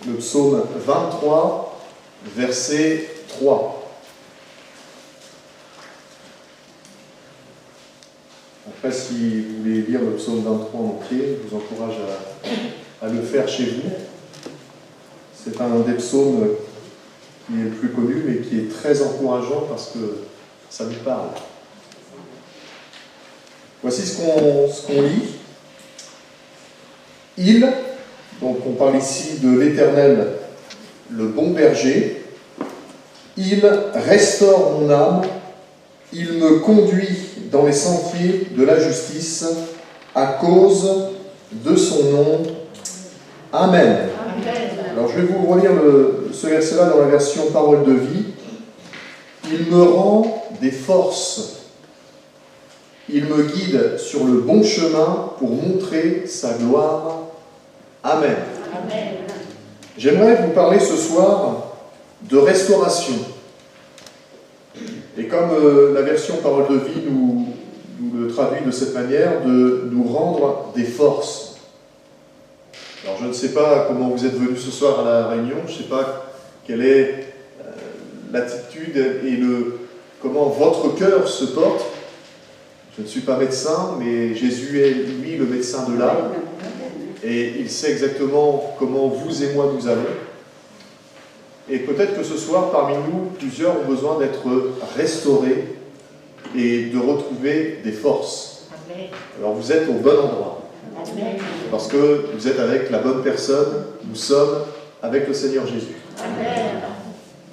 le psaume 23, verset 3. Après, si vous voulez lire le psaume 23 en entier, je vous encourage à le faire chez vous. C'est un des psaumes qui est le plus connu, mais qui est très encourageant parce que ça nous parle. Voici ce qu'on lit. Il, donc on parle ici de l'Éternel, le bon berger, il restaure mon âme, il me conduit dans les sentiers de la justice à cause de son nom. Amen. Amen. Alors je vais vous relire ce verset-là dans la version Parole de vie. Il me rend des forces. Il me guide sur le bon chemin pour montrer sa gloire. Amen. Amen. J'aimerais vous parler ce soir de restauration. Et comme la version Parole de vie nous le traduit de cette manière, de nous rendre des forces. Alors je ne sais pas comment vous êtes venus ce soir à la réunion, je ne sais pas quelle est l'attitude et comment votre cœur se porte. Je ne suis pas médecin, mais Jésus est, lui, le médecin de l'âme. Et il sait exactement comment vous et moi nous allons. Et peut-être que ce soir, parmi nous, plusieurs ont besoin d'être restaurés et de retrouver des forces. Alors vous êtes au bon endroit. Parce que vous êtes avec la bonne personne, nous sommes avec le Seigneur Jésus.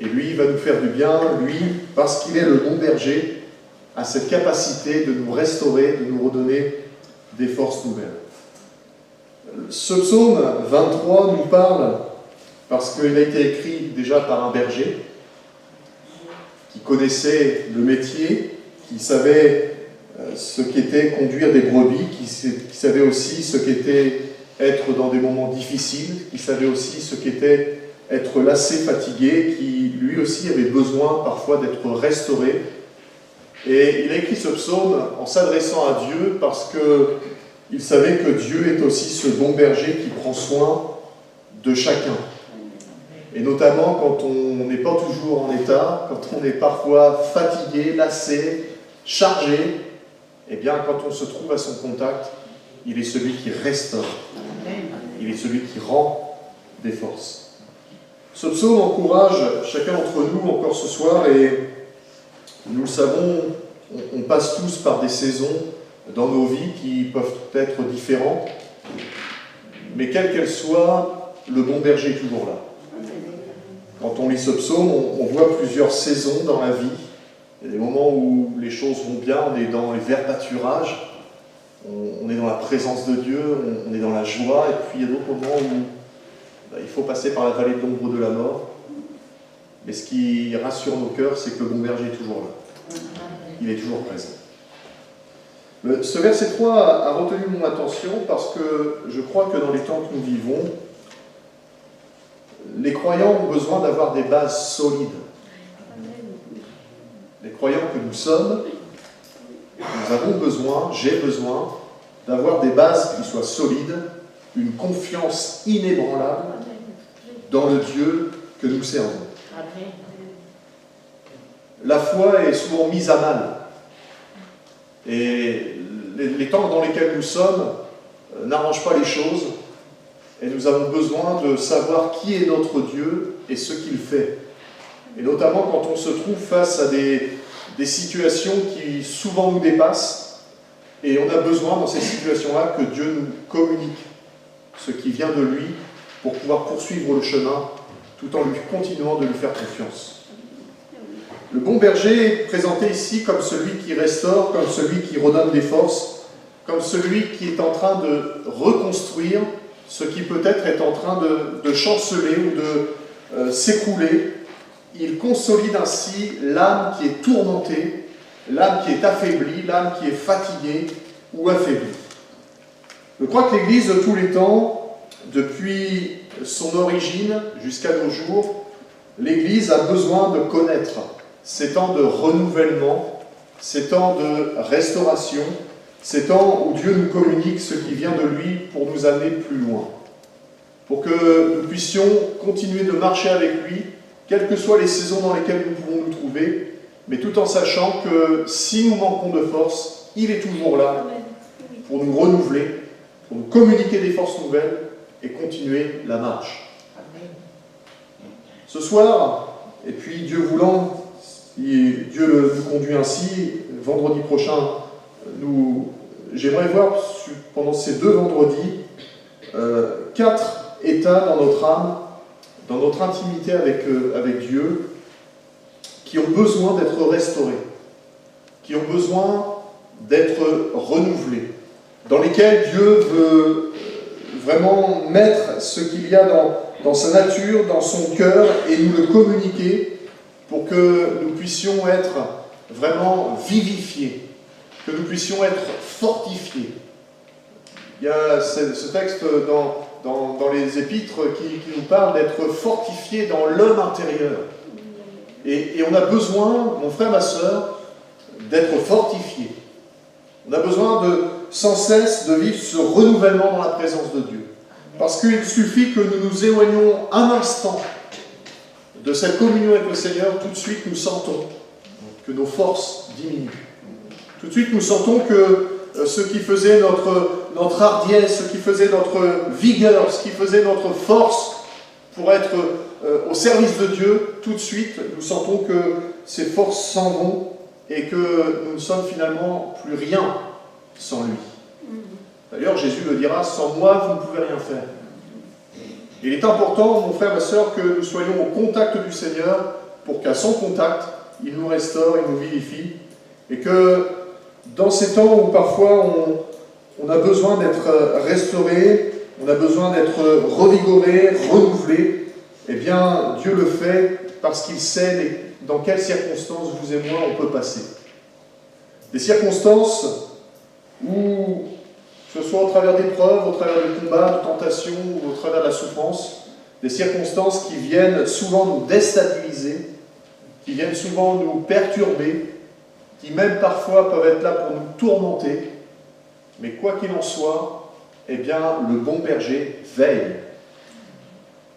Et lui, il va nous faire du bien, lui, parce qu'il est le bon berger, a cette capacité de nous restaurer, de nous redonner des forces nouvelles. Ce psaume 23 nous parle, parce qu'il a été écrit déjà par un berger, qui connaissait le métier, qui savait ce qu'était conduire des brebis, qui savait aussi ce qu'était être dans des moments difficiles, qui savait aussi ce qu'était être lassé, fatigué, qui lui aussi avait besoin parfois d'être restauré. Et il a écrit ce psaume en s'adressant à Dieu parce qu'il savait que Dieu est aussi ce bon berger qui prend soin de chacun. Et notamment quand on n'est pas toujours en état, quand on est parfois fatigué, lassé, chargé, eh bien quand on se trouve à son contact, il est celui qui restaure. Il est celui qui rend des forces. Ce psaume encourage chacun d'entre nous encore ce soir et nous le savons, on passe tous par des saisons dans nos vies qui peuvent être différentes, mais quelle qu'elle soit, le bon berger est toujours là. Quand on lit ce psaume, on voit plusieurs saisons dans la vie. Il y a des moments où les choses vont bien, on est dans les verts pâturages, on est dans la présence de Dieu, on est dans la joie, et puis il y a d'autres moments où il faut passer par la vallée de l'ombre de la mort. Mais ce qui rassure nos cœurs, c'est que le bon berger est toujours là. Il est toujours présent. Ce verset 3 a retenu mon attention parce que je crois que dans les temps que nous vivons, les croyants ont besoin d'avoir des bases solides. Les croyants que nous sommes, nous avons besoin, j'ai besoin, d'avoir des bases qui soient solides, une confiance inébranlable dans le Dieu que nous servons. La foi est souvent mise à mal. Et les temps dans lesquels nous sommes n'arrangent pas les choses. Et nous avons besoin de savoir qui est notre Dieu et ce qu'il fait. Et notamment quand on se trouve face à des situations qui souvent nous dépassent. Et on a besoin dans ces situations-là que Dieu nous communique ce qui vient de lui pour pouvoir poursuivre le chemin tout en lui continuant de lui faire confiance. Le bon berger est présenté ici comme celui qui restaure, comme celui qui redonne des forces, comme celui qui est en train de reconstruire ce qui peut-être est en train de chanceler ou de s'écrouler. Il consolide ainsi l'âme qui est tourmentée, l'âme qui est affaiblie, l'âme qui est fatiguée ou affaiblie. Je crois que l'Église de tous les temps, depuis son origine jusqu'à nos jours, l'Église a besoin de connaître ces temps de renouvellement, ces temps de restauration, ces temps où Dieu nous communique ce qui vient de lui pour nous amener plus loin. pour que nous puissions continuer de marcher avec lui, quelles que soient les saisons dans lesquelles nous pouvons nous trouver, mais tout en sachant que si nous manquons de force, il est toujours là pour nous renouveler, pour nous communiquer des forces nouvelles et continuer la marche. Ce soir, et puis Dieu voulant, si Dieu nous conduit ainsi, vendredi prochain, j'aimerais voir pendant ces 2 vendredis 4 états dans notre âme, dans notre intimité avec Dieu, qui ont besoin d'être restaurés, qui ont besoin d'être renouvelés, dans lesquels Dieu veut vraiment mettre ce qu'il y a dans sa nature, dans son cœur, et nous le communiquer pour que nous puissions être vraiment vivifiés, que nous puissions être fortifiés. Il y a ce texte dans les épîtres qui nous parle d'être fortifiés dans l'homme intérieur. Et on a besoin, mon frère, ma sœur, d'être fortifiés. On a besoin sans cesse de vivre ce renouvellement dans la présence de Dieu. Parce qu'il suffit que nous nous éloignions un instant de cette communion avec le Seigneur, tout de suite nous sentons que nos forces diminuent. Tout de suite nous sentons que ce qui faisait notre hardiesse, ce qui faisait notre vigueur, ce qui faisait notre force pour être au service de Dieu, tout de suite nous sentons que ces forces s'en vont et que nous ne sommes finalement plus rien sans lui. D'ailleurs, Jésus le dira, sans moi, vous ne pouvez rien faire. Il est important, mon frère, ma sœur, que nous soyons au contact du Seigneur pour qu'à son contact, il nous restaure, il nous vivifie, et que dans ces temps où parfois on a besoin d'être restauré, on a besoin d'être revigoré, renouvelé, eh bien, Dieu le fait parce qu'il sait dans quelles circonstances vous et moi on peut passer. Des circonstances où, que ce soit au travers d'épreuves, au travers de combats, de tentations, ou au travers de la souffrance, des circonstances qui viennent souvent nous déstabiliser, qui viennent souvent nous perturber, qui même parfois peuvent être là pour nous tourmenter, mais quoi qu'il en soit, eh bien, le bon berger veille.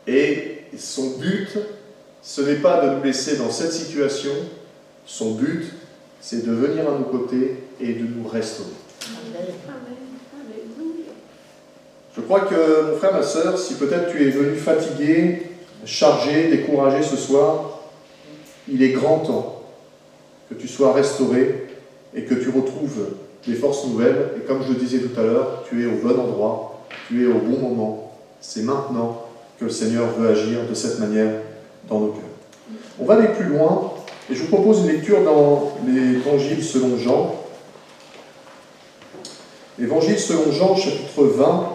Et son but, ce n'est pas de nous laisser dans cette situation, son but, c'est de venir à nos côtés et de nous restaurer. Je crois que, mon frère, ma sœur, si peut-être tu es venu fatigué, chargé, découragé ce soir, il est grand temps que tu sois restauré et que tu retrouves des forces nouvelles. Et comme je le disais tout à l'heure, tu es au bon endroit, tu es au bon moment. C'est maintenant que le Seigneur veut agir de cette manière dans nos cœurs. On va aller plus loin et je vous propose une lecture dans l'Évangile selon Jean. L'Évangile selon Jean, chapitre 20.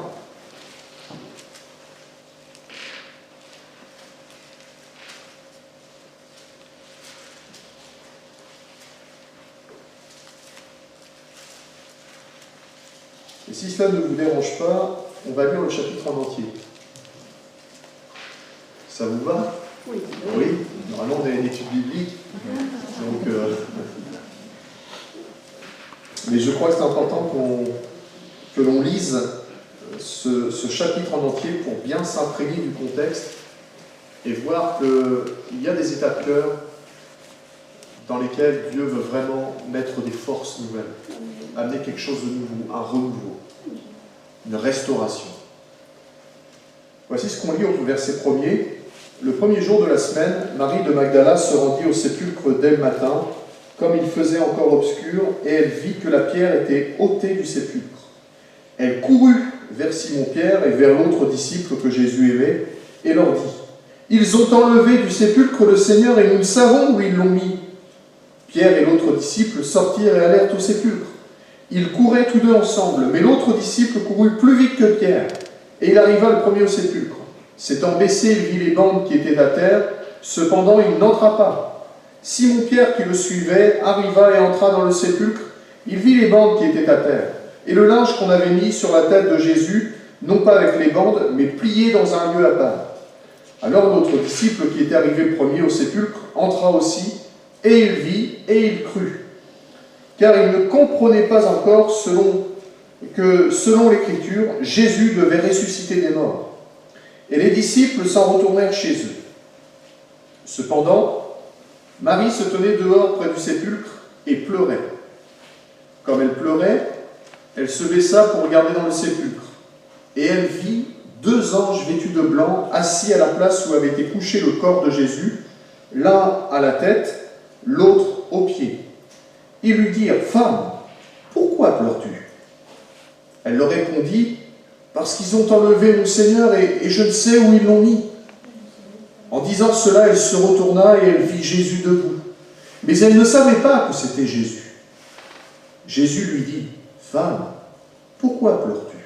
Et si cela ne vous dérange pas, on va lire le chapitre en entier. Ça vous va? Oui. Oui, normalement on a une étude biblique. Donc, mais je crois que c'est important que l'on lise ce chapitre en entier pour bien s'imprégner du contexte et voir qu'il y a des états de cœur dans lesquels Dieu veut vraiment mettre des forces nouvelles, amener quelque chose de nouveau, un renouveau, une restauration. Voici ce qu'on lit au verset 1er. Le premier jour de la semaine, Marie de Magdala se rendit au sépulcre dès le matin, comme il faisait encore obscur, et elle vit que la pierre était ôtée du sépulcre. Elle courut vers Simon-Pierre et vers l'autre disciple que Jésus aimait, et leur dit : « Ils ont enlevé du sépulcre le Seigneur, et nous ne savons où ils l'ont mis. » Pierre et l'autre disciple sortirent et allèrent au sépulcre. Ils couraient tous deux ensemble, mais l'autre disciple courut plus vite que Pierre, et il arriva le premier au sépulcre. S'étant baissé, il vit les bandes qui étaient à terre, cependant il n'entra pas. Simon-Pierre, qui le suivait, arriva et entra dans le sépulcre. Il vit les bandes qui étaient à terre, et le linge qu'on avait mis sur la tête de Jésus, non pas avec les bandes, mais plié dans un lieu à part. Alors l'autre disciple, qui était arrivé le premier au sépulcre, entra aussi, et il vit, et il crut. Car il ne comprenait pas encore que, selon l'Écriture, Jésus devait ressusciter des morts. Et les disciples s'en retournèrent chez eux. Cependant, Marie se tenait dehors près du sépulcre et pleurait. Comme elle pleurait, elle se baissa pour regarder dans le sépulcre. Et elle vit 2 anges vêtus de blanc, assis à la place où avait été couché le corps de Jésus, l'un à la tête, l'autre aux pieds. Ils lui dirent, « Femme, pourquoi pleures-tu » Elle leur répondit, « Parce qu'ils ont enlevé mon Seigneur et je ne sais où ils l'ont mis. » En disant cela, elle se retourna et elle vit Jésus debout. Mais elle ne savait pas que c'était Jésus. Jésus lui dit, « Femme, pourquoi pleures-tu?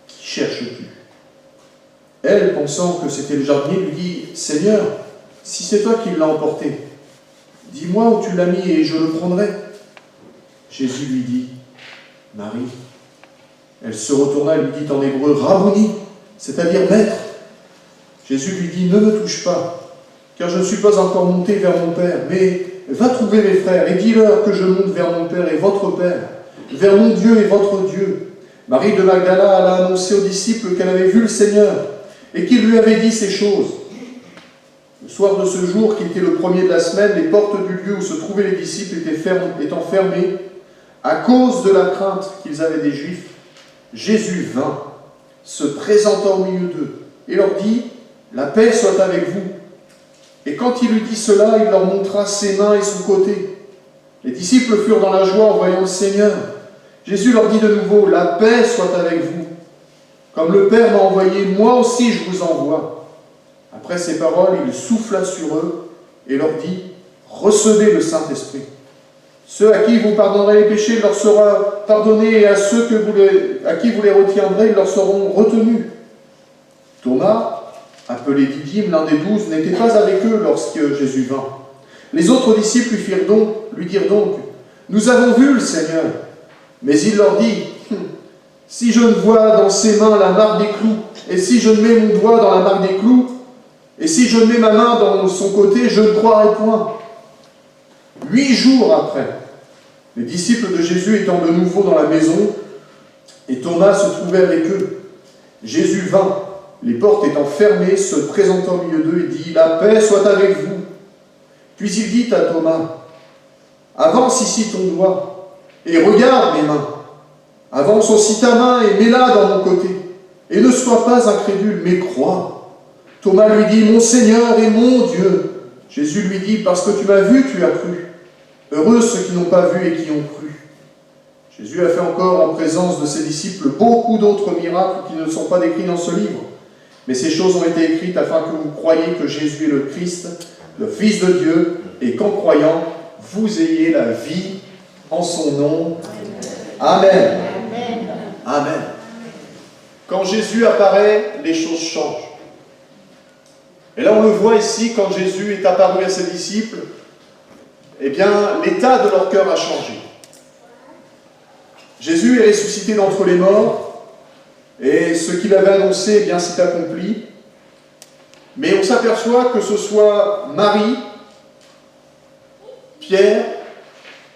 Qui cherches-tu » Elle, pensant que c'était le jardinier, lui dit, « Seigneur, si c'est toi qui l'as emporté, dis-moi où tu l'as mis et je le prendrai. » Jésus lui dit, « Marie. » Elle se retourna et lui dit en hébreu, « Rabboni », c'est-à-dire « Maître ». Jésus lui dit, « Ne me touche pas, car je ne suis pas encore monté vers mon Père, mais va trouver mes frères et dis-leur que je monte vers mon Père et votre Père, vers mon Dieu et votre Dieu. » Marie de Magdala alla annoncer aux disciples qu'elle avait vu le Seigneur et qu'il lui avait dit ces choses. Le soir de ce jour, qui était le premier de la semaine, les portes du lieu où se trouvaient les disciples étant fermées à cause de la crainte qu'ils avaient des Juifs. Jésus vint, se présenta au milieu d'eux et leur dit, « La paix soit avec vous. » Et quand il eut dit cela, il leur montra ses mains et son côté. Les disciples furent dans la joie en voyant le Seigneur. Jésus leur dit de nouveau, « La paix soit avec vous. Comme le Père m'a envoyé, moi aussi je vous envoie. » Après ces paroles, il souffla sur eux et leur dit, « Recevez le Saint-Esprit. Ceux à qui vous pardonnerez les péchés leur sera pardonné, et à ceux à qui vous les retiendrez, ils leur seront retenus. » Thomas, appelé Didyme, l'un des 12, n'était pas avec eux lorsque Jésus vint. Les autres disciples lui dirent donc, « Nous avons vu le Seigneur. » Mais il leur dit, « Si je ne vois dans ses mains la marque des clous, et si je ne mets mon doigt dans la marque des clous, et si je mets ma main dans son côté, je ne croirai point. » 8 jours après, les disciples de Jésus étant de nouveau dans la maison, et Thomas se trouvait avec eux. Jésus vint, les portes étant fermées, se présenta au milieu d'eux et dit, « La paix soit avec vous. » Puis il dit à Thomas, « Avance ici ton doigt, et regarde mes mains. Avance aussi ta main et mets-la dans mon côté. Et ne sois pas incrédule, mais crois. » Thomas lui dit, « Mon Seigneur et mon Dieu. » Jésus lui dit, « Parce que tu m'as vu, tu as cru. Heureux ceux qui n'ont pas vu et qui ont cru. » Jésus a fait encore en présence de ses disciples beaucoup d'autres miracles qui ne sont pas décrits dans ce livre. Mais ces choses ont été écrites afin que vous croyiez que Jésus est le Christ, le Fils de Dieu, et qu'en croyant, vous ayez la vie en son nom. Amen. Amen. Quand Jésus apparaît, les choses changent. Et là, on le voit ici, quand Jésus est apparu à ses disciples, eh bien, l'état de leur cœur a changé. Jésus est ressuscité d'entre les morts, et ce qu'il avait annoncé, eh bien, s'est accompli. Mais on s'aperçoit que ce soit Marie, Pierre,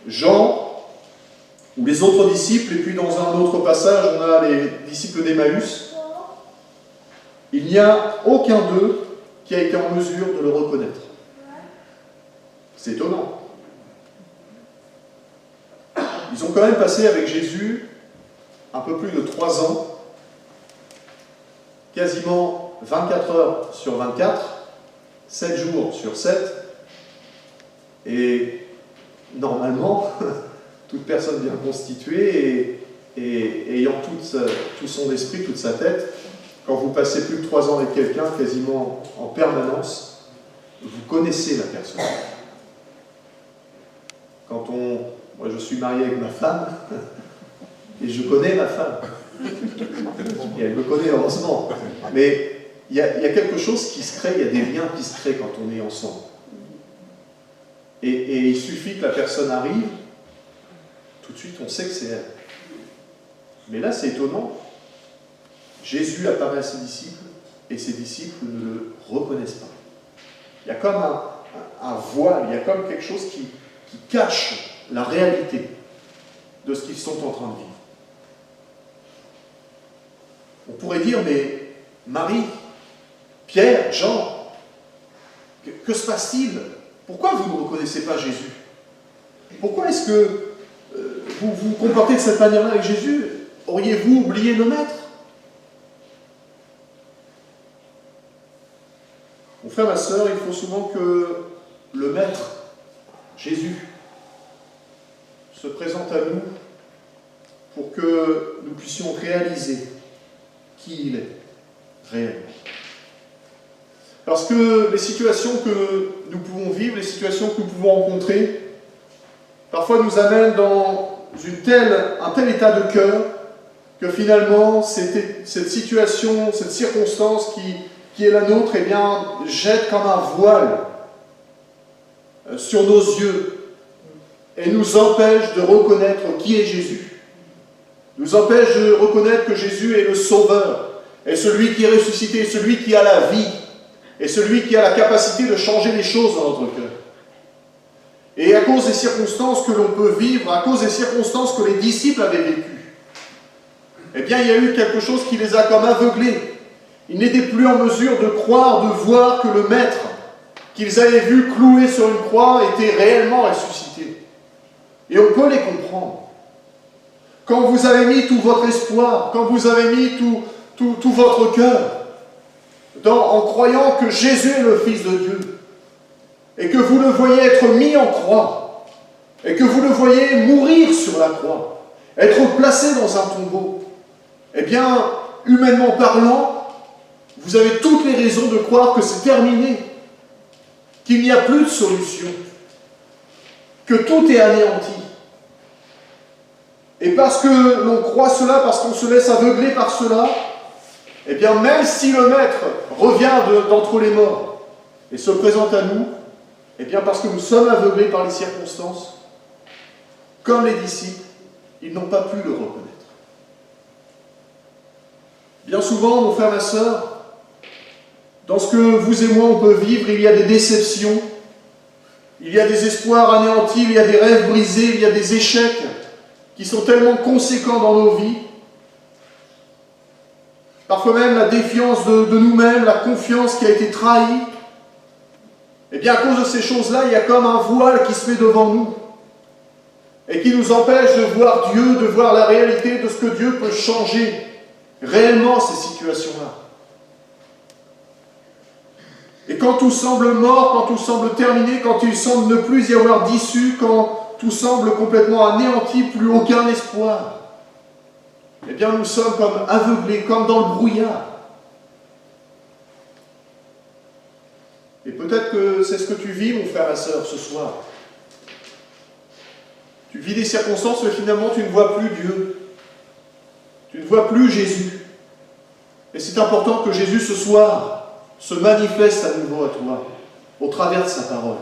Jean, ou les autres disciples, et puis dans un autre passage, on a les disciples d'Emmaüs, il n'y a aucun d'eux qui a été en mesure de le reconnaître. C'est étonnant. Ils ont quand même passé avec Jésus un peu plus de 3 ans, quasiment 24 heures sur 24, 7 jours sur 7, et normalement, toute personne bien constituée et ayant tout son esprit, toute sa tête, quand vous passez plus de 3 ans avec quelqu'un, quasiment en permanence, vous connaissez la personne. Moi je suis marié avec ma femme, et je connais ma femme. Et elle me connaît heureusement. Mais il y a quelque chose qui se crée, il y a des liens qui se créent quand on est ensemble. Et il suffit que la personne arrive, tout de suite on sait que c'est elle. Mais là c'est étonnant. Jésus apparaît à ses disciples, et ses disciples ne le reconnaissent pas. Il y a comme un voile, il y a comme quelque chose qui cache la réalité de ce qu'ils sont en train de vivre. On pourrait dire, mais Marie, Pierre, Jean, que se passe-t-il? Pourquoi vous ne reconnaissez pas Jésus? Pourquoi est-ce que vous vous comportez de cette manière-là avec Jésus? Auriez-vous oublié le Maître? Mon frère, ma sœur, il faut souvent que le Maître, Jésus, se présente à nous pour que nous puissions réaliser qui il est réellement. Parce que les situations que nous pouvons vivre, les situations que nous pouvons rencontrer, parfois nous amènent dans un tel état de cœur que finalement cette situation, cette circonstance qui est la nôtre, eh bien, jette comme un voile sur nos yeux et nous empêche de reconnaître qui est Jésus. Nous empêche de reconnaître que Jésus est le Sauveur, est celui qui est ressuscité, celui qui a la vie, et celui qui a la capacité de changer les choses dans notre cœur. Et à cause des circonstances que l'on peut vivre, à cause des circonstances que les disciples avaient vécues, eh bien, il y a eu quelque chose qui les a comme aveuglés. Ils n'étaient plus en mesure de croire, de voir que le Maître qu'ils avaient vu cloué sur une croix était réellement ressuscité. Et on peut les comprendre. Quand vous avez mis tout votre espoir, quand vous avez mis tout votre cœur, en croyant que Jésus est le Fils de Dieu, et que vous le voyez être mis en croix, et que vous le voyez mourir sur la croix, être placé dans un tombeau, eh bien, humainement parlant, vous avez toutes les raisons de croire que c'est terminé, qu'il n'y a plus de solution, que tout est anéanti. Et parce que l'on croit cela, parce qu'on se laisse aveugler par cela, eh bien, même si le Maître revient d'entre les morts et se présente à nous, eh bien, parce que nous sommes aveuglés par les circonstances, comme les disciples, ils n'ont pas pu le reconnaître. Bien souvent, mon frère, ma sœur, dans ce que vous et moi on peut vivre, il y a des déceptions, il y a des espoirs anéantis, il y a des rêves brisés, il y a des échecs qui sont tellement conséquents dans nos vies. Parfois même la défiance de nous-mêmes, la confiance qui a été trahie. Et bien à cause de ces choses-là, il y a comme un voile qui se met devant nous et qui nous empêche de voir Dieu, de voir la réalité de ce que Dieu peut changer réellement ces situations-là. Et quand tout semble mort, quand tout semble terminé, quand il semble ne plus y avoir d'issue, quand tout semble complètement anéanti, plus aucun espoir, eh bien nous sommes comme aveuglés, comme dans le brouillard. Et peut-être que c'est ce que tu vis, mon frère, ma sœur, ce soir. Tu vis des circonstances où finalement tu ne vois plus Dieu. Tu ne vois plus Jésus. Et c'est important que Jésus ce soir se manifeste à nouveau à toi, au travers de sa parole.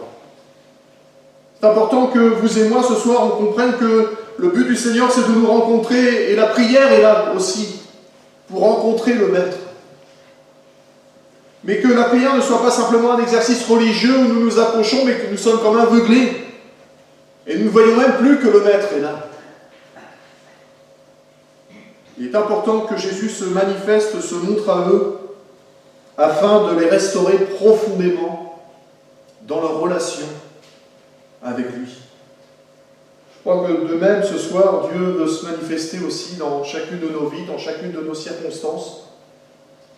C'est important que vous et moi ce soir, on comprenne que le but du Seigneur, c'est de nous rencontrer, et la prière est là aussi, pour rencontrer le Maître. Mais que la prière ne soit pas simplement un exercice religieux où nous nous approchons, mais que nous sommes comme aveuglés. Et nous ne voyons même plus que le Maître est là. Il est important que Jésus se manifeste, se montre à eux, afin de les restaurer profondément dans leur relation avec lui. Je crois que de même, ce soir, Dieu veut se manifester aussi dans chacune de nos vies, dans chacune de nos circonstances.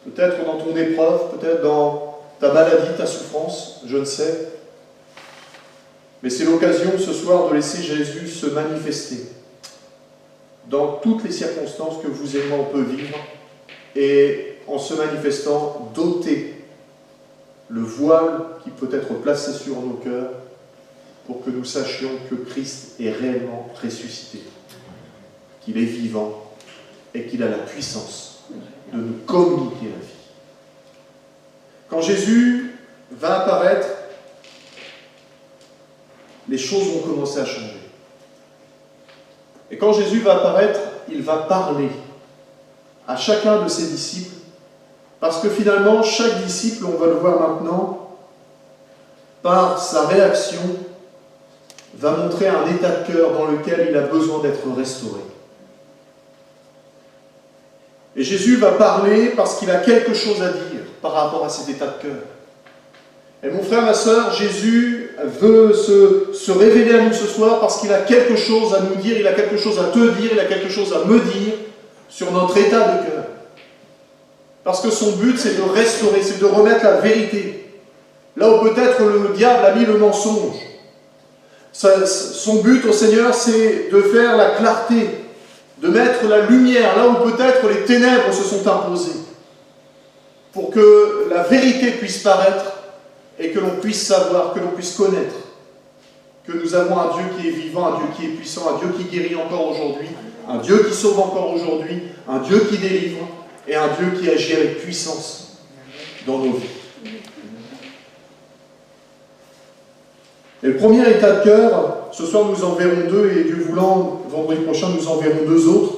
Peut-être dans ton épreuve, peut-être dans ta maladie, ta souffrance, je ne sais. Mais c'est l'occasion ce soir de laisser Jésus se manifester dans toutes les circonstances que vous et moi on peut vivre, et en se manifestant, d'ôter le voile qui peut être placé sur nos cœurs pour que nous sachions que Christ est réellement ressuscité, qu'il est vivant et qu'il a la puissance de nous communiquer la vie. Quand Jésus va apparaître, les choses vont commencer à changer. Et quand Jésus va apparaître, il va parler à chacun de ses disciples, parce que finalement, chaque disciple, on va le voir maintenant, par sa réaction, va montrer un état de cœur dans lequel il a besoin d'être restauré. Et Jésus va parler parce qu'il a quelque chose à dire, par rapport à cet état de cœur. Et mon frère, ma sœur, Jésus veut se révéler à nous ce soir parce qu'il a quelque chose à nous dire, il a quelque chose à te dire, il a quelque chose à me dire sur notre état de cœur. Parce que son but, c'est de restaurer, c'est de remettre la vérité. Là où peut-être le diable a mis le mensonge. Son but au Seigneur, c'est de faire la clarté, de mettre la lumière là où peut-être les ténèbres se sont imposées. Pour que la vérité puisse paraître et que l'on puisse savoir, que l'on puisse connaître que nous avons un Dieu qui est vivant, un Dieu qui est puissant, un Dieu qui guérit encore aujourd'hui, un Dieu qui sauve encore aujourd'hui, un Dieu qui délivre et un Dieu qui agit avec puissance dans nos vies. Et le premier état de cœur, ce soir nous en verrons deux et Dieu voulant, vendredi prochain nous en verrons deux autres.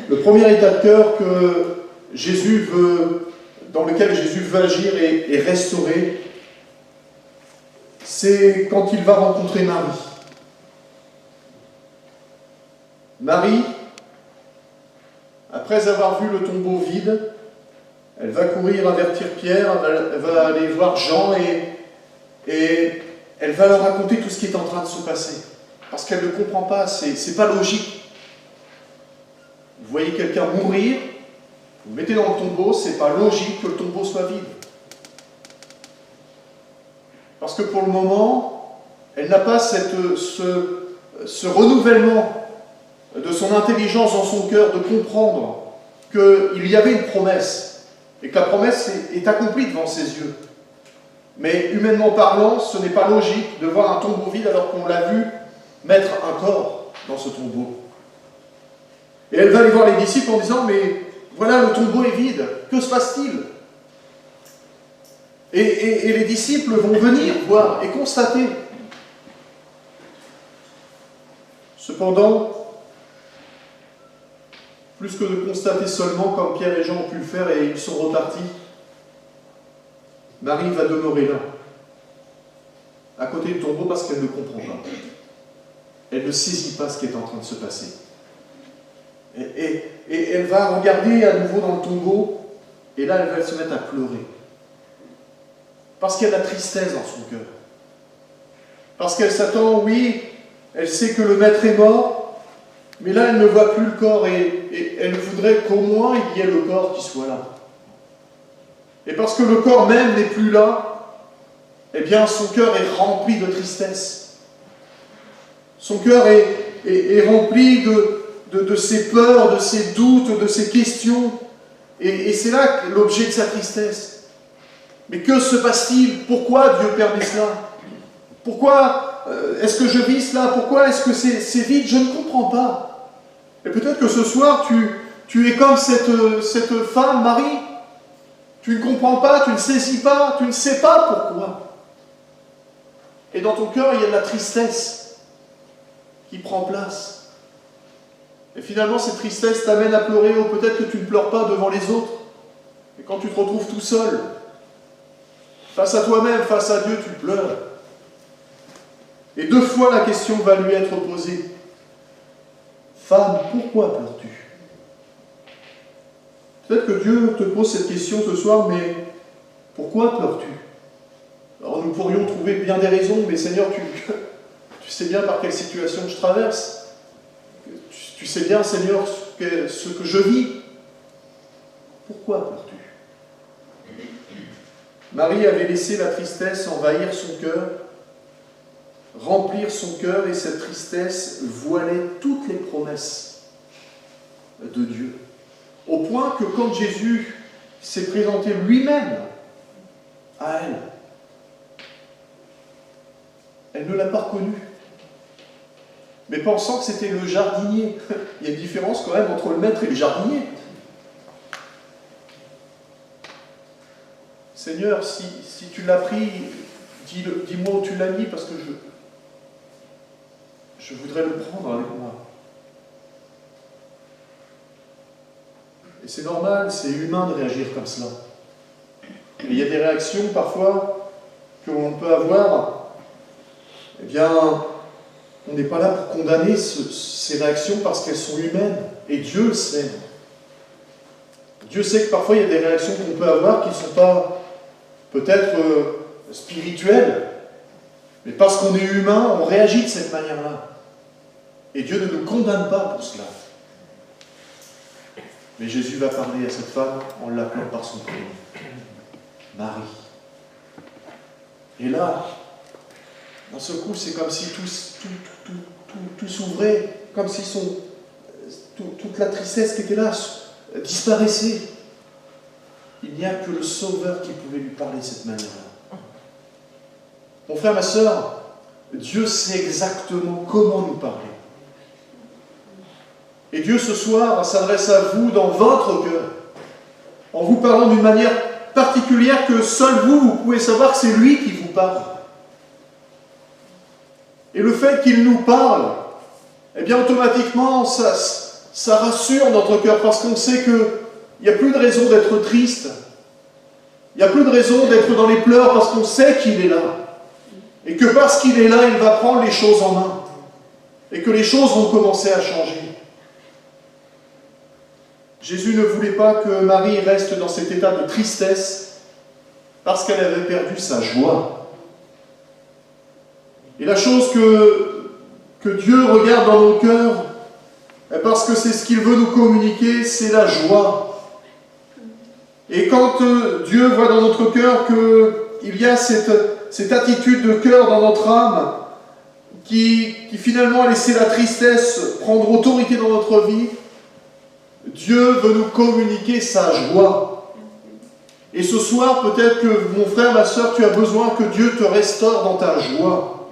Le premier état de cœur que Jésus veut, dans lequel Jésus veut agir et restaurer, c'est quand il va rencontrer Marie. Marie, après avoir vu le tombeau vide, elle va courir avertir Pierre, elle va aller voir Jean et elle va leur raconter tout ce qui est en train de se passer. Parce qu'elle ne comprend pas, c'est pas logique. Vous voyez quelqu'un mourir, vous le mettez dans le tombeau, c'est pas logique que le tombeau soit vide. Parce que pour le moment, elle n'a pas ce renouvellement de son intelligence dans son cœur, de comprendre qu'il y avait une promesse, et que la promesse est accomplie devant ses yeux. Mais humainement parlant, ce n'est pas logique de voir un tombeau vide alors qu'on l'a vu mettre un corps dans ce tombeau. Et elle va aller voir les disciples en disant « Mais voilà, le tombeau est vide, que se passe-t-il » et les disciples vont venir voir et constater. Cependant, plus que de constater seulement comme Pierre et Jean ont pu le faire et ils sont repartis, Marie va demeurer là, à côté du tombeau parce qu'elle ne comprend pas. Elle ne saisit pas ce qui est en train de se passer. Et elle va regarder à nouveau dans le tombeau et là elle va se mettre à pleurer. Parce qu'il y a de la tristesse dans son cœur. Parce qu'elle s'attend, oui, elle sait que le maître est mort, mais là elle ne voit plus le corps et elle voudrait qu'au moins il y ait le corps qui soit là. Et parce que le corps même n'est plus là, eh bien son cœur est rempli de tristesse. Son cœur est rempli de ses peurs, de ses doutes, de ses questions. Et c'est là l'objet de sa tristesse. Mais que se passe-t-il? Pourquoi Dieu permet cela? Pourquoi est-ce que je vis cela? Pourquoi est-ce que c'est vide? Je ne comprends pas. Et peut-être que ce soir, tu es comme cette femme, Marie. Tu ne comprends pas, tu ne saisis pas, tu ne sais pas pourquoi. Et dans ton cœur, il y a de la tristesse qui prend place. Et finalement, cette tristesse t'amène à pleurer, ou peut-être que tu ne pleures pas devant les autres. Et quand tu te retrouves tout seul, face à toi-même, face à Dieu, tu pleures. Et 2 fois la question va lui être posée. Femme, pourquoi pleures-tu? Peut-être que Dieu te pose cette question ce soir, mais pourquoi pleures-tu? Alors nous pourrions trouver bien des raisons, mais Seigneur, tu sais bien par quelle situation je traverse. Tu sais bien, Seigneur, ce que je vis. Pourquoi pleures-tu? Marie avait laissé la tristesse envahir son cœur, remplir son cœur, et cette tristesse voilait toutes les promesses de Dieu. Au point que quand Jésus s'est présenté lui-même à elle, elle ne l'a pas reconnu. Mais pensant que c'était le jardinier. Il y a une différence quand même entre le maître et le jardinier. Seigneur, si tu l'as pris, dis-moi où tu l'as mis, parce que je voudrais le prendre avec moi. Et c'est normal, c'est humain de réagir comme cela. Et il y a des réactions parfois que l'on peut avoir. Eh bien, on n'est pas là pour condamner ces réactions parce qu'elles sont humaines. Et Dieu le sait. Dieu sait que parfois il y a des réactions qu'on peut avoir qui ne sont pas peut-être spirituelles, mais parce qu'on est humain, on réagit de cette manière-là. Et Dieu ne nous condamne pas pour cela. Mais Jésus va parler à cette femme en l'appelant par son prénom. Marie. Et là, d'un seul coup, c'est comme si tout s'ouvrait, comme si toute la tristesse qui était là disparaissait. Il n'y a que le Sauveur qui pouvait lui parler de cette manière-là. Mon frère, ma sœur, Dieu sait exactement comment nous parler. Et Dieu, ce soir, s'adresse à vous dans votre cœur, en vous parlant d'une manière particulière que seul vous pouvez savoir que c'est lui qui vous parle. Et le fait qu'il nous parle, eh bien automatiquement, ça rassure notre cœur, parce qu'on sait qu'il n'y a plus de raison d'être triste, il n'y a plus de raison d'être dans les pleurs, parce qu'on sait qu'il est là. Et que parce qu'il est là, il va prendre les choses en main. Et que les choses vont commencer à changer. Jésus ne voulait pas que Marie reste dans cet état de tristesse parce qu'elle avait perdu sa joie. Et la chose que Dieu regarde dans nos cœurs, parce que c'est ce qu'il veut nous communiquer, c'est la joie. Et quand Dieu voit dans notre cœur qu'il y a cette attitude de cœur dans notre âme qui finalement a laissé la tristesse prendre autorité dans notre vie, Dieu veut nous communiquer sa joie. Et ce soir, peut-être que mon frère, ma sœur, tu as besoin que Dieu te restaure dans ta joie.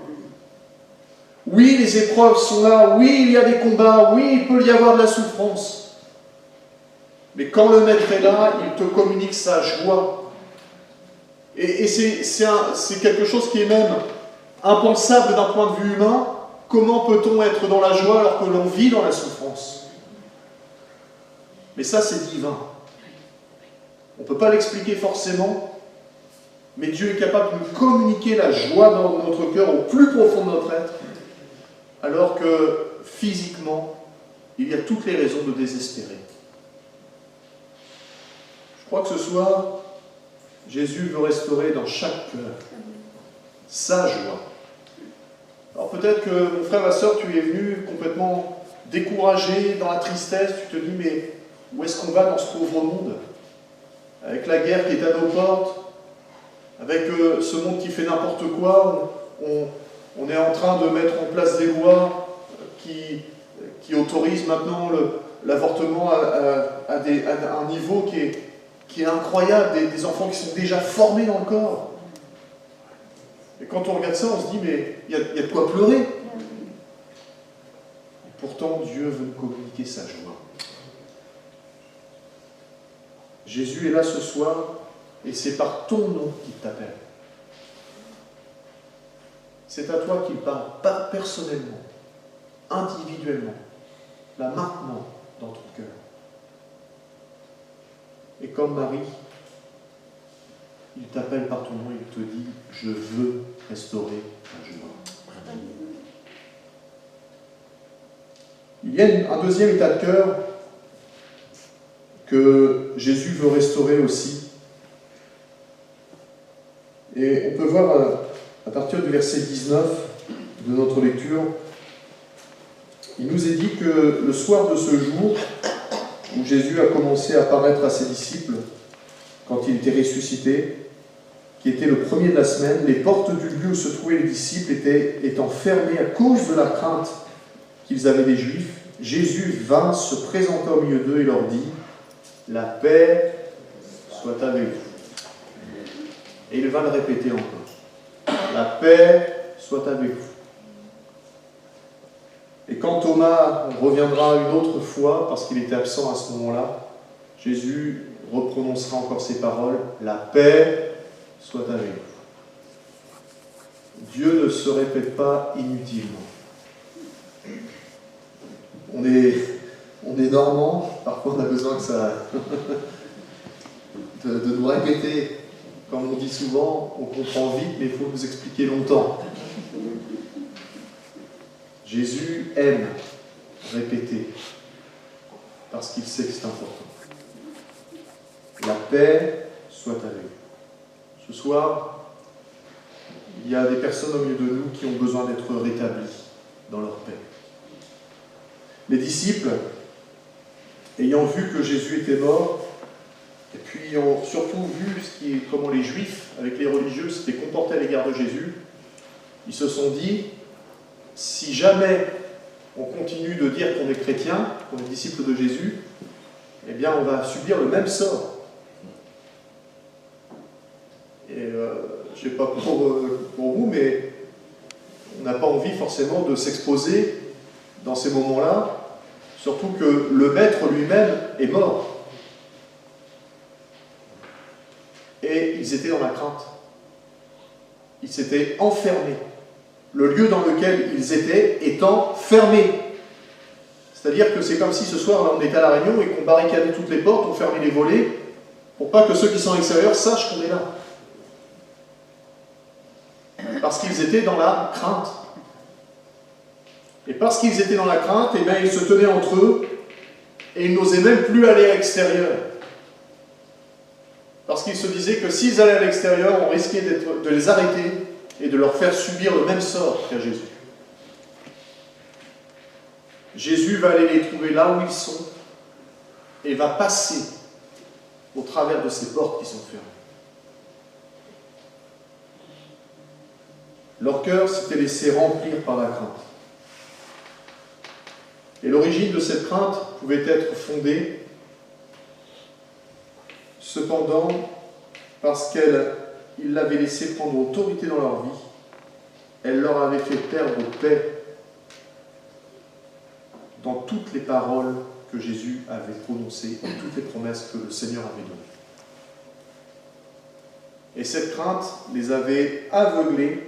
Oui, les épreuves sont là, oui, il y a des combats, oui, il peut y avoir de la souffrance. Mais quand le Maître est là, il te communique sa joie. Et c'est quelque chose qui est même impensable d'un point de vue humain. Comment peut-on être dans la joie alors que l'on vit dans la souffrance ? Mais ça, c'est divin. On ne peut pas l'expliquer forcément, mais Dieu est capable de nous communiquer la joie dans notre cœur au plus profond de notre être, alors que physiquement, il y a toutes les raisons de désespérer. Je crois que ce soir, Jésus veut restaurer dans chaque cœur sa joie. Alors peut-être que, mon frère, ma sœur, tu es venu complètement découragé, dans la tristesse, tu te dis, mais où est-ce qu'on va dans ce pauvre monde? Avec la guerre qui est à nos portes, avec ce monde qui fait n'importe quoi, on est en train de mettre en place des lois qui autorisent maintenant l'avortement à un niveau qui est incroyable, des enfants qui sont déjà formés dans le corps. Et quand on regarde ça, on se dit, mais il y a de quoi pleurer. Et pourtant, Dieu veut nous communiquer sa joie. Jésus est là ce soir, et c'est par ton nom qu'il t'appelle. C'est à toi qu'il parle, pas personnellement, individuellement, là maintenant, dans ton cœur. Et comme Marie, il t'appelle par ton nom, il te dit, je veux restaurer ta joie. Il y a un deuxième état de cœur que Jésus veut restaurer aussi. Et on peut voir à partir du verset 19 de notre lecture, il nous est dit que le soir de ce jour, où Jésus a commencé à apparaître à ses disciples, quand il était ressuscité, qui était le premier de la semaine, les portes du lieu où se trouvaient les disciples étant fermées à cause de la crainte qu'ils avaient des Juifs. Jésus vint, se présenta au milieu d'eux et leur dit, « La paix soit avec vous. » Et il va le répéter encore. « La paix soit avec vous. » Et quand Thomas reviendra une autre fois, parce qu'il était absent à ce moment-là, Jésus reprononcera encore ces paroles, « La paix soit avec vous. » Dieu ne se répète pas inutilement. On est normand, parfois on a besoin que ça de nous répéter. Comme on dit souvent, on comprend vite, mais il faut nous expliquer longtemps. Jésus aime répéter, parce qu'il sait que c'est important. La paix soit avec vous. Ce soir, il y a des personnes au milieu de nous qui ont besoin d'être rétablies dans leur paix. Les disciples, ayant vu que Jésus était mort, et puis ont surtout vu comment les Juifs, avec les religieux, s'étaient comportés à l'égard de Jésus, ils se sont dit, si jamais on continue de dire qu'on est chrétien, qu'on est disciple de Jésus, eh bien on va subir le même sort. Et je ne sais pas pour vous, mais on n'a pas envie forcément de s'exposer dans ces moments-là, surtout que le Maître lui-même est mort. Et ils étaient dans la crainte. Ils s'étaient enfermés. Le lieu dans lequel ils étaient étant fermé. C'est-à-dire que c'est comme si ce soir, là, on était à La Réunion et qu'on barricadait toutes les portes, on fermait les volets, pour pas que ceux qui sont à l'extérieur sachent qu'on est là. Parce qu'ils étaient dans la crainte. Et parce qu'ils étaient dans la crainte, eh bien, ils se tenaient entre eux et ils n'osaient même plus aller à l'extérieur. Parce qu'ils se disaient que s'ils allaient à l'extérieur, on risquait de les arrêter et de leur faire subir le même sort qu'à Jésus. Jésus va aller les trouver là où ils sont et va passer au travers de ces portes qui sont fermées. Leur cœur s'était laissé remplir par la crainte. Et l'origine de cette crainte pouvait être fondée, cependant, parce qu'il l'avait laissé prendre autorité dans leur vie, elle leur avait fait perdre paix dans toutes les paroles que Jésus avait prononcées et toutes les promesses que le Seigneur avait données. Et cette crainte les avait aveuglés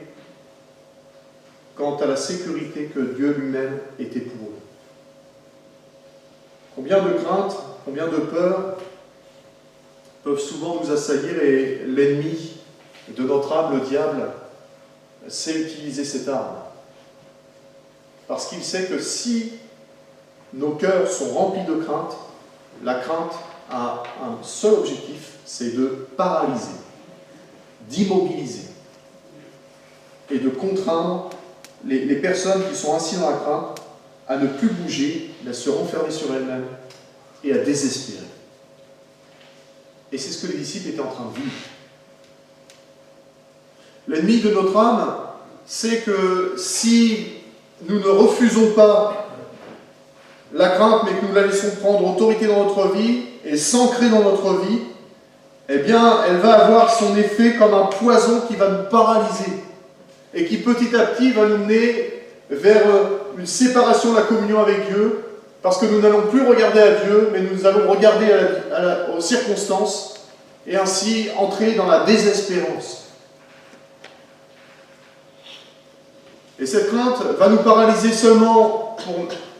quant à la sécurité que Dieu lui-même était pour eux. Combien de craintes, combien de peurs peuvent souvent nous assaillir et l'ennemi de notre âme, le diable, sait utiliser cette arme. Parce qu'il sait que si nos cœurs sont remplis de crainte, la crainte a un seul objectif, c'est de paralyser, d'immobiliser et de contraindre les personnes qui sont assises dans la crainte à ne plus bouger, à se renfermer sur elles-mêmes et à désespérer. Et c'est ce que les disciples étaient en train de vivre. L'ennemi de notre âme sait que si nous ne refusons pas la crainte, mais que nous la laissons prendre autorité dans notre vie et s'ancrer dans notre vie, eh bien, elle va avoir son effet comme un poison qui va nous paralyser et qui petit à petit va nous mener vers une séparation de la communion avec Dieu, parce que nous n'allons plus regarder à Dieu, mais nous allons regarder aux circonstances et ainsi entrer dans la désespérance. Et cette crainte va nous paralyser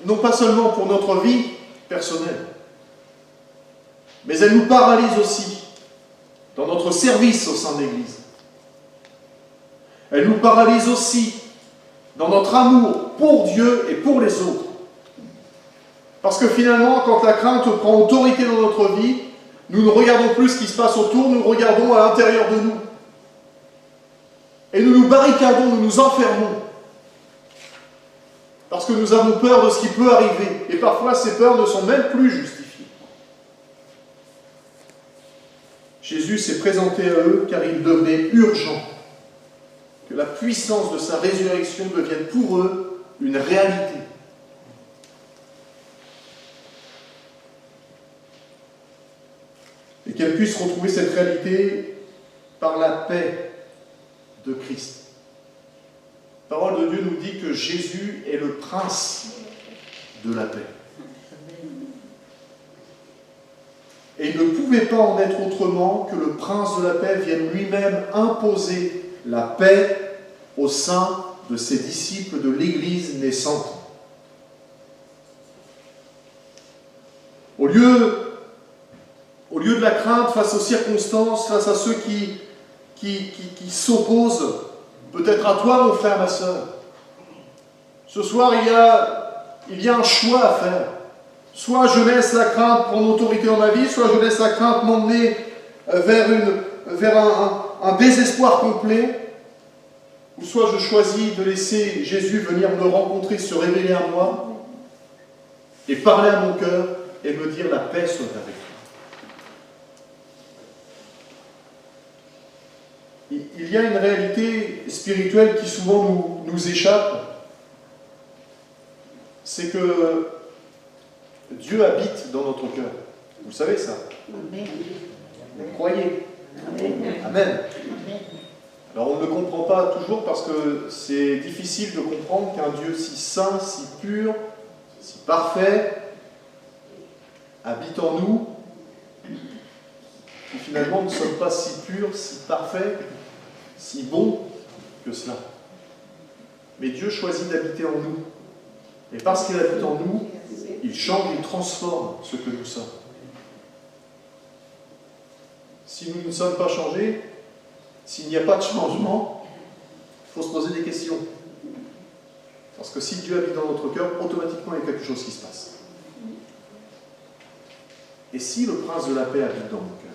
non pas seulement pour notre vie personnelle, mais elle nous paralyse aussi dans notre service au sein de l'Église. Elle nous paralyse aussi dans notre amour pour Dieu et pour les autres. Parce que finalement, quand la crainte prend autorité dans notre vie, nous ne regardons plus ce qui se passe autour, nous regardons à l'intérieur de nous. Et nous nous barricadons, nous nous enfermons. Parce que nous avons peur de ce qui peut arriver. Et parfois, ces peurs ne sont même plus justifiées. Jésus s'est présenté à eux car il devenait urgent que la puissance de sa résurrection devienne pour eux une réalité. Et qu'elle puisse retrouver cette réalité par la paix de Christ. La parole de Dieu nous dit que Jésus est le prince de la paix. Et il ne pouvait pas en être autrement que le prince de la paix vienne lui-même imposer la paix au sein de ses disciples de l'Église naissante. Au lieu de la crainte face aux circonstances, face à ceux qui s'opposent, peut-être à toi, mon frère, ma sœur, ce soir, il y a un choix à faire. Soit je laisse la crainte prendre autorité dans ma vie, soit je laisse la crainte m'emmener vers un désespoir complet, ou soit je choisis de laisser Jésus venir me rencontrer, se révéler à moi, et parler à mon cœur, et me dire la paix soit avec toi. Il y a une réalité spirituelle qui souvent nous échappe, c'est que Dieu habite dans notre cœur. Vous savez ça? Amen. Vous croyez? Amen. Amen. Alors on ne le comprend pas toujours parce que c'est difficile de comprendre qu'un Dieu si saint, si pur, si parfait, habite en nous, et finalement nous ne sommes pas si purs, si parfaits, si bons que cela. Mais Dieu choisit d'habiter en nous. Et parce qu'il habite en nous, il change, il transforme ce que nous sommes. Si nous ne sommes pas changés, s'il n'y a pas de changement, il faut se poser des questions. Parce que si Dieu habite dans notre cœur, automatiquement il y a quelque chose qui se passe. Et si le prince de la paix habite dans mon cœur,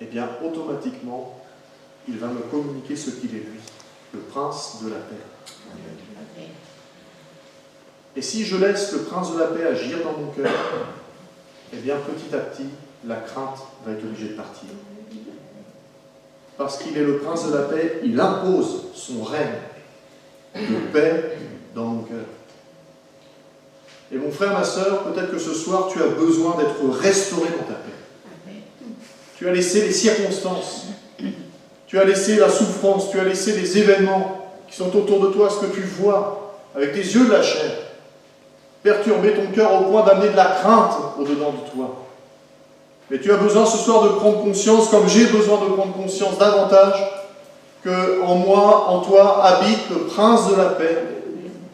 eh bien automatiquement, il va me communiquer ce qu'il est lui, le prince de la paix. Et si je laisse le prince de la paix agir dans mon cœur, eh bien petit à petit, la crainte va être obligée de partir. Parce qu'il est le prince de la paix, il impose son règne de paix dans mon cœur. Et mon frère, ma sœur, peut-être que ce soir, tu as besoin d'être restauré dans ta paix. Tu as laissé les circonstances, tu as laissé la souffrance, tu as laissé les événements qui sont autour de toi, ce que tu vois, avec tes yeux de la chair, perturber ton cœur au point d'amener de la crainte au-dedans de toi. Mais tu as besoin ce soir de prendre conscience, comme j'ai besoin de prendre conscience davantage, que en moi, en toi, habite le prince de la paix,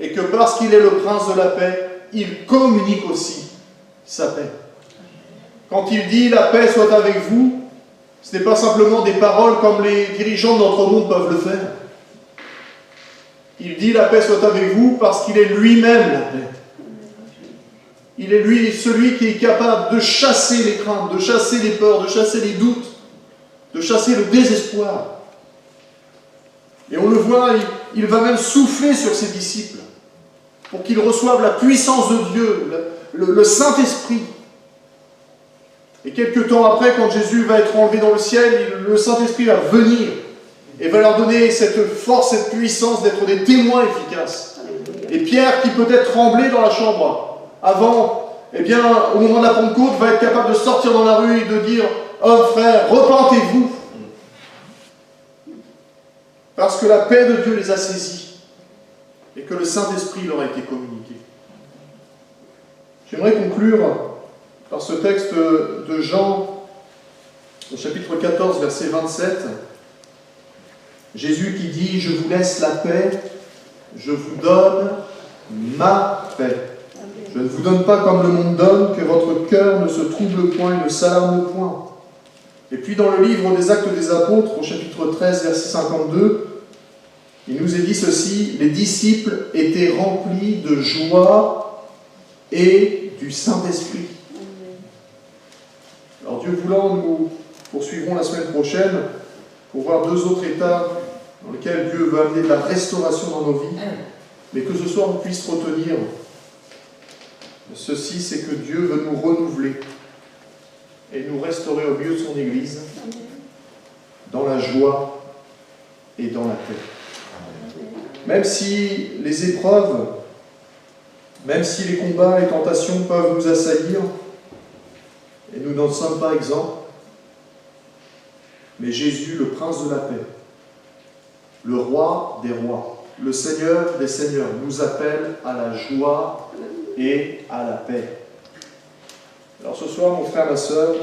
et que parce qu'il est le prince de la paix, il communique aussi sa paix. Quand il dit « la paix soit avec vous », ce n'est pas simplement des paroles comme les dirigeants de notre monde peuvent le faire. Il dit « la paix soit avec vous » parce qu'il est lui-même la paix. Il est lui celui qui est capable de chasser les craintes, de chasser les peurs, de chasser les doutes, de chasser le désespoir. Et on le voit, il va même souffler sur ses disciples pour qu'ils reçoivent la puissance de Dieu, le Saint-Esprit. Et quelques temps après, quand Jésus va être enlevé dans le ciel, le Saint-Esprit va venir et va leur donner cette force, cette puissance d'être des témoins efficaces. Et Pierre, qui peut-être tremblait dans la chambre avant, eh bien, au moment de la Pentecôte, va être capable de sortir dans la rue et de dire « Hommes, frères, repentez-vous » parce que la paix de Dieu les a saisis et que le Saint-Esprit leur a été communiqué. J'aimerais conclure par ce texte de Jean, au chapitre 14, verset 27. Jésus qui dit « Je vous laisse la paix, je vous donne ma paix. Je ne vous donne pas comme le monde donne, que votre cœur ne se trouble point et ne s'alarme point. » Et puis dans le livre des Actes des Apôtres, au chapitre 13, verset 52, il nous est dit ceci: « Les disciples étaient remplis de joie et du Saint-Esprit. » Alors Dieu voulant, nous poursuivrons la semaine prochaine pour voir deux autres états dans lesquels Dieu veut amener de la restauration dans nos vies, mais que ce soir on puisse retenir ceci, c'est que Dieu veut nous renouveler et nous restaurer au milieu de son Église dans la joie et dans la paix. Même si les épreuves, même si les combats et tentations peuvent nous assaillir, et nous n'en sommes pas exempts, mais Jésus, le prince de la paix, le roi des rois, le Seigneur des seigneurs, nous appelle à la joie et à la paix. Alors ce soir, mon frère, ma sœur,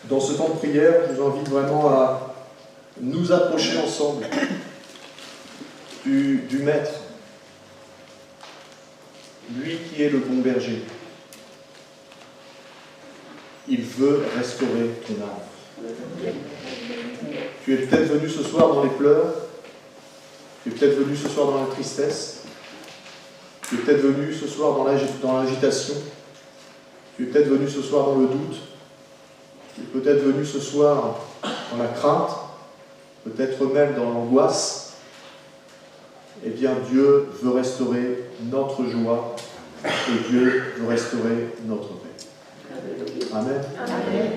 dans ce temps de prière, je vous invite vraiment à nous approcher ensemble du Maître, lui qui est le bon berger. Il veut restaurer ton âme. Tu es peut-être venu ce soir dans les pleurs, tu es peut-être venu ce soir dans la tristesse, Tu es peut-être venu ce soir dans l'agitation. Tu es peut-être venu ce soir dans le doute. Tu es peut-être venu ce soir dans la crainte, peut-être même dans l'angoisse. Eh bien, Dieu veut restaurer notre joie et Dieu veut restaurer notre paix. Amen. Amen.